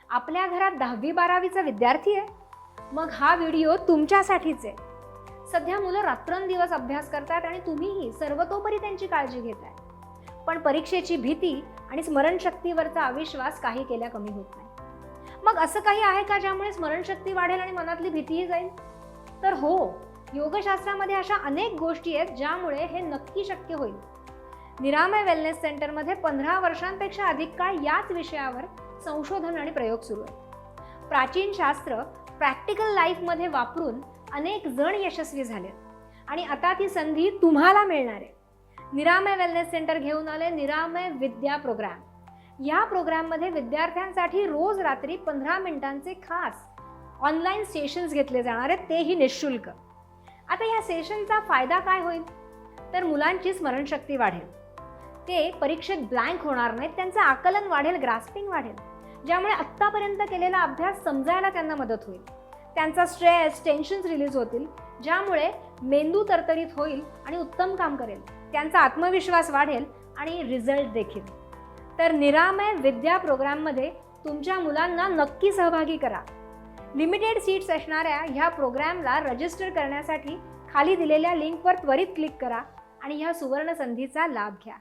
आपल्या घरात 10वी-12वीचा विद्यार्थी आहे? मग हा व्हिडिओ तुमच्यासाठीच आहे. सध्या मुलं रात्रंदिवस अभ्यास करतात आणि तुम्हीही सर्वतोपरी त्यांची काळजी घेताय. पण परीक्षेची भीती आणि स्मरणशक्तीवरचा अविश्वास काही केल्या कमी होत नाही. मग असं काही आहे का ज्यामुळे स्मरणशक्ती वाढेल आणि मनातली भीतीही जाईल? तर हो, योगशास्त्रामध्ये अशा अनेक गोष्टी आहेत ज्यामुळे हे नक्की शक्य होईल. निरामय वेलनेस सेंटरमध्ये 15 वर्षांपेक्षा अधिक काळ याच विषयावर संशोधन आणि प्रयोग सुरू आहेत. प्राचीन शास्त्र प्रॅक्टिकल लाईफमध्ये वापरून अनेक जण यशस्वी झालेत आणि आता ती संधी तुम्हाला मिळणार आहे. निरामय वेलनेस सेंटर घेऊन आले निरामय विद्या प्रोग्राम. या प्रोग्राममध्ये विद्यार्थ्यांसाठी रोज रात्री 15 मिनिटांचे खास ऑनलाईन सेशन्स घेतले जाणार आहेत, तेही निःशुल्क. आता या सेशनचा फायदा काय होईल? तर मुलांची स्मरणशक्ती वाढेल, ते परीक्षेत ब्लँक होणार नाहीत, त्यांचं आकलन वाढेल, ग्रास्पिंग वाढेल, ज्यामुळे आत्तापर्यंत केलेला अभ्यास समजायला त्यांना मदत होईल. त्यांचा स्ट्रेस, टेन्शन्स रिलीज होतील, ज्यामुळे मेंदू तरतरीत होईल आणि उत्तम काम करेल. त्यांचा आत्मविश्वास वाढेल आणि रिझल्ट देखील. तर निरामय विद्या प्रोग्राममध्ये तुमच्या मुलांना नक्की सहभागी करा. लिमिटेड सीट्स असणाऱ्या ह्या प्रोग्रामला रजिस्टर करण्यासाठी खाली दिलेल्या लिंकवर त्वरित क्लिक करा आणि ह्या सुवर्ण संधीचा लाभ घ्या.